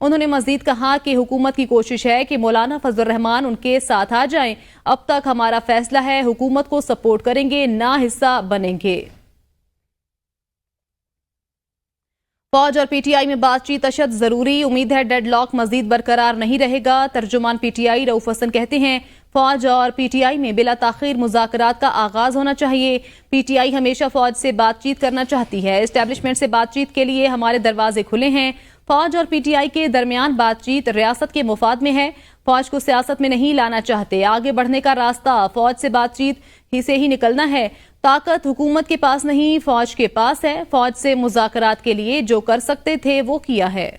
انہوں نے مزید کہا کہ حکومت کی کوشش ہے کہ مولانا فضل الرحمان ان کے ساتھ آ جائیں. اب تک ہمارا فیصلہ ہے حکومت کو سپورٹ کریں گے نہ حصہ بنیں گے. فوج اور پی ٹی آئی میں بات چیت اشد ضروری. امید ہے ڈیڈ لاک مزید برقرار نہیں رہے گا. ترجمان پی ٹی آئی رؤف حسن کہتے ہیں فوج اور پی ٹی آئی میں بلا تاخیر مذاکرات کا آغاز ہونا چاہیے. پی ٹی آئی ہمیشہ فوج سے بات چیت کرنا چاہتی ہے. اسٹیبلشمنٹ سے بات چیت کے لیے ہمارے دروازے کھلے ہیں. فوج اور پی ٹی آئی کے درمیان بات چیت ریاست کے مفاد میں ہے. فوج کو سیاست میں نہیں لانا چاہتے. آگے بڑھنے کا راستہ فوج سے بات چیت ہی سے ہی نکلنا ہے. طاقت حکومت کے پاس نہیں فوج کے پاس ہے. فوج سے مذاکرات کے لیے جو کر سکتے تھے وہ کیا ہے.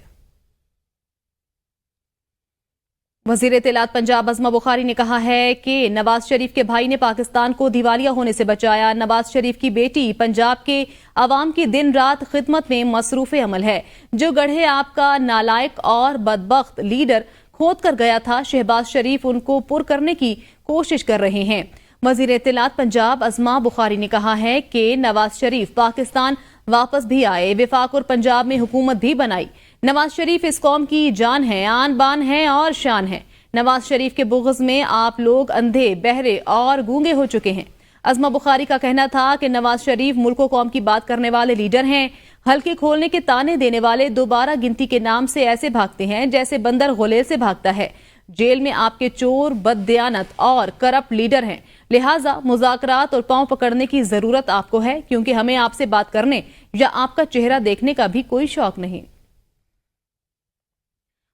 وزیر اطلاعات پنجاب عظمہ بخاری نے کہا ہے کہ نواز شریف کے بھائی نے پاکستان کو دیوالیہ ہونے سے بچایا. نواز شریف کی بیٹی پنجاب کے عوام کی دن رات خدمت میں مصروف عمل ہے. جو گڑھے آپ کا نالائق اور بدبخت لیڈر کھود کر گیا تھا شہباز شریف ان کو پر کرنے کی کوشش کر رہے ہیں. وزیر اطلاعات پنجاب عظمہ بخاری نے کہا ہے کہ نواز شریف پاکستان واپس بھی آئے. وفاق اور پنجاب میں حکومت بھی بنائی. نواز شریف اس قوم کی جان ہے, آن بان ہے اور شان ہے. نواز شریف کے بغض میں آپ لوگ اندھے, بہرے اور گونگے ہو چکے ہیں. عظمہ بخاری کا کہنا تھا کہ نواز شریف ملک و قوم کی بات کرنے والے لیڈر ہیں. حلقے کھولنے کے تانے دینے والے دوبارہ گنتی کے نام سے ایسے بھاگتے ہیں جیسے بندر غلیل سے بھاگتا ہے. جیل میں آپ کے چور, بددیانت اور کرپٹ لیڈر ہیں. لہٰذا مذاکرات اور پاؤں پکڑنے کی ضرورت آپ کو ہے کیونکہ ہمیں آپ سے بات کرنے یا آپ کا چہرہ دیکھنے کا بھی کوئی شوق نہیں.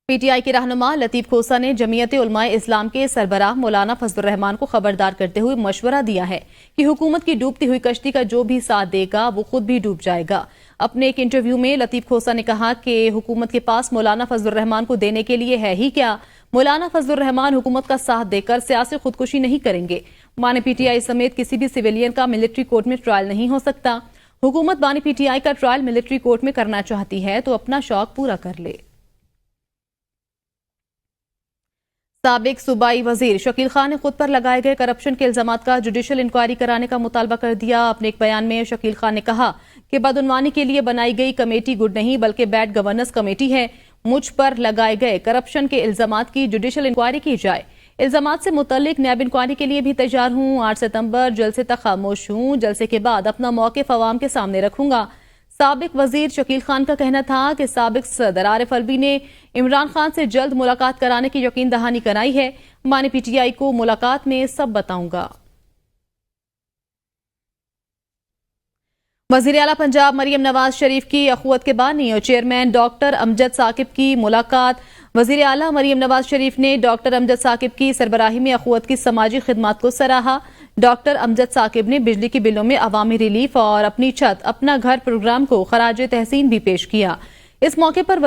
پی ٹی آئی کے رہنما لطیف کھوسہ نے جمعیت علماء اسلام کے سربراہ مولانا فضل الرحمان کو خبردار کرتے ہوئے مشورہ دیا ہے کہ حکومت کی ڈوبتی ہوئی کشتی کا جو بھی ساتھ دے گا وہ خود بھی ڈوب جائے گا. اپنے ایک انٹرویو میں لطیف کھوسہ نے کہا کہ حکومت کے پاس مولانا فضل الرحمان کو دینے کے لیے ہے ہی کیا. مولانا فضل الرحمان حکومت کا ساتھ دے کر سیاسی خودکشی نہیں کریں گے. بانی پی ٹی آئی سمیت کسی بھی سویلین کا ملٹری کورٹ میں ٹرائل نہیں ہو سکتا. حکومت بانی پی ٹی آئی کا ٹرائل ملٹری کورٹ میں کرنا چاہتی ہے تو اپنا شوق پورا کر لے. سابق صوبائی وزیر شکیل خان نے خود پر لگائے گئے کرپشن کے الزامات کا جوڈیشل انکوائری کرانے کا مطالبہ کر دیا. اپنے ایک بیان میں شکیل خان نے کہا کہ بدعنوانی کے لیے بنائی گئی کمیٹی گڈ نہیں بلکہ بیڈ گورننس کمیٹی ہے. مجھ پر لگائے گئے کرپشن کے الزامات کی جوڈیشل انکوائری کی جائے. الزامات سے متعلق نیب انکوائری کے لیے بھی تیار ہوں. 8 ستمبر جلسے تک خاموش ہوں. جلسے کے بعد اپنا موقف عوام کے سامنے رکھوں گا. سابق وزیر شکیل خان کا کہنا تھا کہ سابق صدر عارف الوی نے عمران خان سے جلد ملاقات کرانے کی یقین دہانی کرائی ہے. میں پی ٹی آئی کو ملاقات میں سب بتاؤں گا. وزیر اعلیٰ پنجاب مریم نواز شریف کی اخوت کے بانی اور چیئرمین ڈاکٹر امجد ثاقب کی ملاقات. وزیر اعلیٰ مریم نواز شریف نے ڈاکٹر امجد ثاقب کی سربراہی میں اخوت کی سماجی خدمات کو سراہا. ڈاکٹر امجد ثاقب نے بجلی کے بلوں میں عوامی ریلیف اور اپنی چھت اپنا گھر پروگرام کو خراج تحسین بھی پیش کیا. اس موقع پر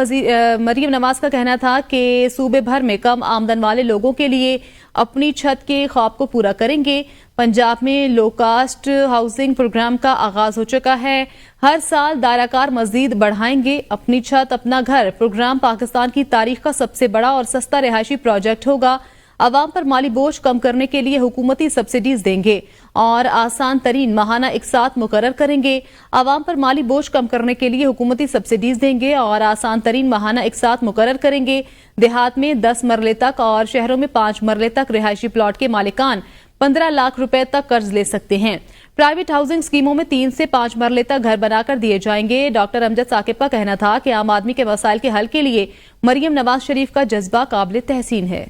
مریم نواز کا کہنا تھا کہ صوبے بھر میں کم آمدن والے لوگوں کے لیے اپنی چھت کے خواب کو پورا کریں گے. پنجاب میں لو کاسٹ ہاؤسنگ پروگرام کا آغاز ہو چکا ہے. ہر سال دائرہ کار مزید بڑھائیں گے. اپنی چھت اپنا گھر پروگرام پاکستان کی تاریخ کا سب سے بڑا اور سستا رہائشی پروجیکٹ ہوگا. عوام پر مالی بوجھ کم کرنے کے لیے حکومتی سبسڈیز دیں گے اور آسان ترین ماہانہ اقساط مقرر کریں گے. عوام پر مالی بوجھ کم کرنے کے لیے حکومتی سبسڈیز دیں گے اور آسان ترین ماہانہ اقساط مقرر کریں گے. دیہات میں 10 مرلے تک اور شہروں میں 5 مرلے تک رہائشی پلاٹ کے مالکان 15 لاکھ روپے تک قرض لے سکتے ہیں. پرائیویٹ ہاؤسنگ اسکیموں میں 3 سے 5 مرلے تک گھر بنا کر دیے جائیں گے. ڈاکٹر امجد ثاقب کا کہنا تھا کہ عام آدمی کے مسائل کے حل کے لیے مریم نواز شریف کا جذبہ قابل تحسین ہے.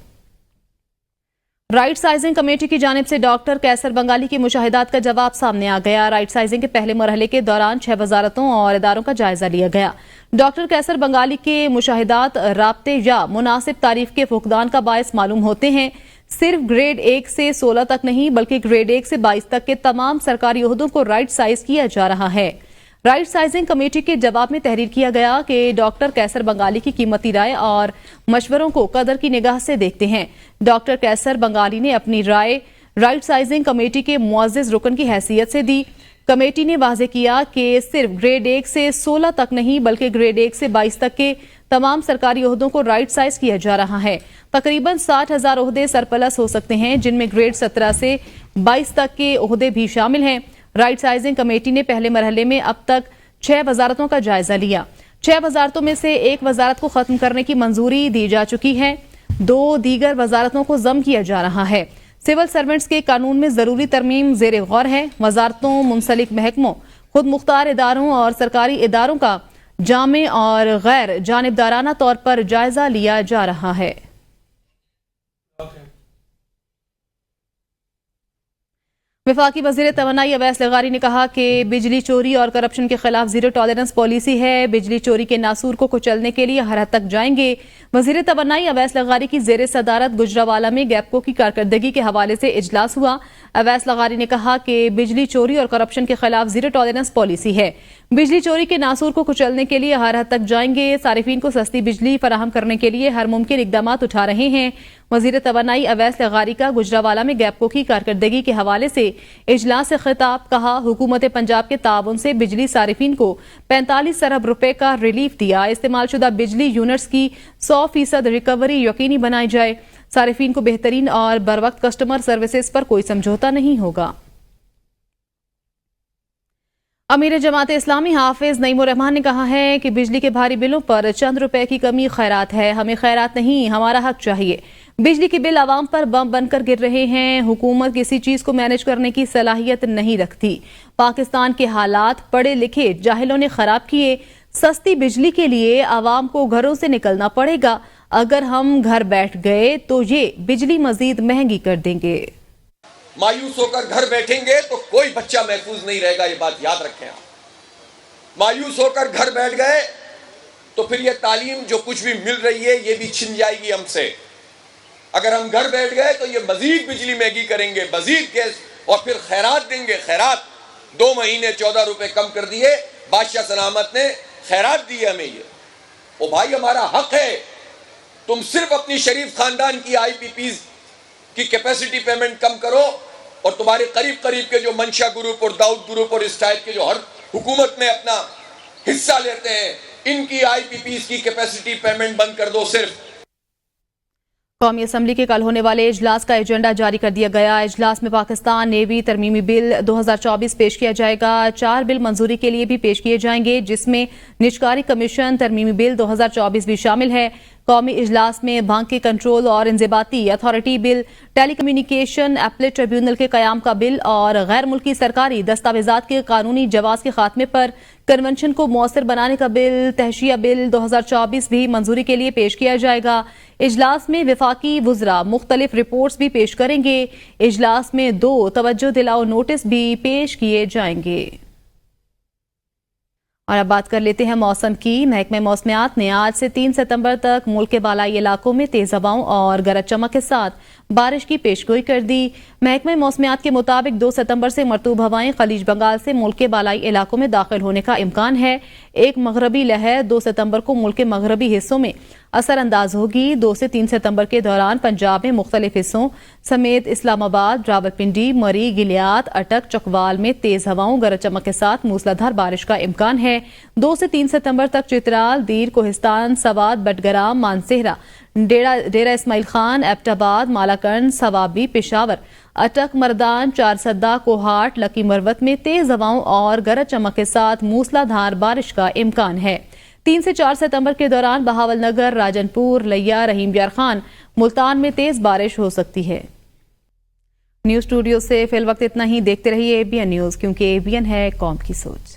رائٹ سائزنگ کمیٹی کی جانب سے ڈاکٹر کیسر بنگالی کی مشاہدات کا جواب سامنے آ گیا. رائٹ سائزنگ کے پہلے مرحلے کے دوران 6 وزارتوں اور اداروں کا جائزہ لیا گیا. ڈاکٹر کیسر بنگالی کے مشاہدات رابطے یا مناسب تعریف کے فقدان کا باعث معلوم ہوتے ہیں. صرف گریڈ 1 سے 16 تک نہیں بلکہ گریڈ 1 سے 22 تک کے تمام سرکاری عہدوں کو رائٹ سائز کیا جا رہا ہے. رائٹ سائزنگ کمیٹی کے جواب میں تحریر کیا گیا کہ ڈاکٹر کیسر بنگالی کی قیمتی رائے اور مشوروں کو قدر کی نگاہ سے دیکھتے ہیں. ڈاکٹر کیسر بنگالی نے اپنی رائے رائٹ سائزنگ کمیٹی کے معزز رکن کی حیثیت سے دی. کمیٹی نے واضح کیا کہ صرف گریڈ 1 سے 16 تک نہیں بلکہ گریڈ 1 سے 22 تک کے تمام سرکاری عہدوں کو رائٹ سائز کیا جا رہا ہے. تقریباً 60,000 عہدے سرپلس ہو سکتے ہیں جن میں گریڈ 17 سے 22 تک کے عہدے بھی شامل ہیں. رائٹ سائزنگ کمیٹی نے پہلے مرحلے میں اب تک 6 وزارتوں کا جائزہ لیا. 6 وزارتوں میں سے ایک وزارت کو ختم کرنے کی منظوری دی جا چکی ہے، 2 دیگر وزارتوں کو ضم کیا جا رہا ہے۔ سول سرونٹس کے قانون میں ضروری ترمیم زیر غور ہے۔ وزارتوں، منسلک محکموں، خود مختار اداروں اور سرکاری اداروں کا جامع اور غیر جانبدارانہ طور پر جائزہ لیا جا رہا ہے۔ وفاقی وزیر توانائی اویس لغاری نے کہا کہ بجلی چوری اور کرپشن کے خلاف زیرو ٹالرنس پالیسی ہے، بجلی چوری کے ناسور کو کچلنے کے لیے ہر حد تک جائیں گے۔ وزیر توانائی اویس لغاری کی زیر صدارت گجرانوالہ میں گیپکو کی کارکردگی کے حوالے سے اجلاس ہوا۔ اویس لغاری نے کہا کہ بجلی چوری اور کرپشن کے خلاف زیرو ٹالرنس پالیسی ہے، بجلی چوری کے ناسور کو کچلنے کے لیے ہر حد تک جائیں گے، صارفین کو سستی بجلی فراہم کرنے کے لیے ہر ممکن اقدامات اٹھا رہے ہیں۔ وزیر توانائی اویس لغاری کا گجرانوالہ میں گیپکو کی کارکردگی کے حوالے سے اجلاس سے خطاب، کہا حکومت پنجاب کے تعاون سے بجلی صارفین کو 45 ارب روپے کا ریلیف دیا، استعمال شدہ بجلی یونٹس کی 100% ریکوری یقینی بنائی جائے، صارفین کو بہترین اور بروقت کسٹمر سروسز پر کوئی سمجھوتا نہیں ہوگا۔ امیر جماعت اسلامی حافظ نعیم الرحمان نے کہا ہے کہ بجلی کے بھاری بلوں پر چند روپے کی کمی خیرات ہے، ہمیں خیرات نہیں، ہمارا حق چاہیے۔ بجلی کے بل عوام پر بم بن کر گر رہے ہیں، حکومت کسی چیز کو مینج کرنے کی صلاحیت نہیں رکھتی۔ پاکستان کے حالات پڑھے لکھے جاہلوں نے خراب کیے، سستی بجلی کے لیے عوام کو گھروں سے نکلنا پڑے گا، اگر ہم گھر بیٹھ گئے تو یہ بجلی مزید مہنگی کر دیں گے۔ مایوس ہو کر گھر بیٹھیں گے تو کوئی بچہ محفوظ نہیں رہے گا، یہ بات یاد رکھیں آپ۔ مایوس ہو کر گھر بیٹھ گئے تو پھر یہ تعلیم جو کچھ بھی مل رہی ہے یہ بھی چھن جائے گی ہم سے۔ اگر ہم گھر بیٹھ گئے تو یہ مزید بجلی مہنگی کریں گے، مزید گیس، اور پھر خیرات دیں گے۔ خیرات 2 مہینے 14 روپے کم کر دیے، بادشاہ سلامت نے خیرات دی ہمیں یہ۔ او بھائی ہمارا حق ہے، تم صرف اپنی شریف خاندان کی آئی پی پیز کی کیپیسٹی پیمنٹ کم کرو، اور تمہارے قریب کے جو منشا گروپ اور داؤد گروپ اور اس ٹائپ کے جو ہر حکومت میں اپنا حصہ لیتے ہیں، ان کی آئی پی پیز کی کیپیسٹی پیمنٹ بند کر دو صرف۔ قومی اسمبلی کے کل ہونے والے اجلاس کا ایجنڈا جاری کر دیا گیا۔ اجلاس میں پاکستان نیوی ترمیمی بل 2024 پیش کیا جائے گا، 4 بل منظوری کے لیے بھی پیش کیے جائیں گے، جس میں نجکاری کمیشن ترمیمی بل 2024 بھی شامل ہے۔ قومی اجلاس میں بھانگ کے کنٹرول اور انضباطی اتھارٹی بل، ٹیلی کمیونیکیشن ایپلیٹ ٹریبیونل کے قیام کا بل اور غیر ملکی سرکاری دستاویزات کے قانونی جواز کے خاتمے پر کنونشن کو مؤثر بنانے کا بل، تحشیہ بل 2024 بھی منظوری کے لیے پیش کیا جائے گا۔ اجلاس میں وفاقی وزراء مختلف رپورٹس بھی پیش کریں گے۔ اجلاس میں 2 توجہ دلاؤ نوٹس بھی پیش کیے جائیں گے۔ اور اب بات کر لیتے ہیں موسم کی۔ محکمہ موسمیات نے آج سے 3 ستمبر تک ملک کے بالائی علاقوں میں تیز ہوائوں اور گرج چمک کے ساتھ بارش کی پیشگوئی کر دی۔ محکمہ موسمیات کے مطابق 2 ستمبر سے مرطوب ہوائیں خلیج بنگال سے ملک کے بالائی علاقوں میں داخل ہونے کا امکان ہے۔ ایک مغربی لہر 2 ستمبر کو ملک کے مغربی حصوں میں اثر انداز ہوگی۔ 2 سے 3 ستمبر کے دوران پنجاب میں مختلف حصوں سمیت اسلام آباد، راولپنڈی، مری، گلیات، اٹک، چکوال میں تیز ہواؤں گرج چمک کے ساتھ موسلادھار بارش کا امکان ہے۔ 2 سے 3 ستمبر تک چترال، دیر، کوہستان، سوات، بٹگرام، مانسہرہ، ڈیرہ اسماعیل خان، ایبٹ آباد، مالاکنڈ، سوابی، پشاور، اٹک، مردان، چارسدہ، کوہاٹ، لکی مروت میں تیز ہواؤں اور گرج چمک کے ساتھ موسلادھار بارش کا امکان ہے۔ 3 سے 4 ستمبر کے دوران بہاول نگر، راجن پور، لیا، رحیم یار خان، ملتان میں تیز بارش ہو سکتی ہے۔ نیوز اسٹوڈیو سے فی الوقت اتنا ہی۔ دیکھتے رہیے ABN نیوز، کیونکہ ABN ہے قوم کی سوچ۔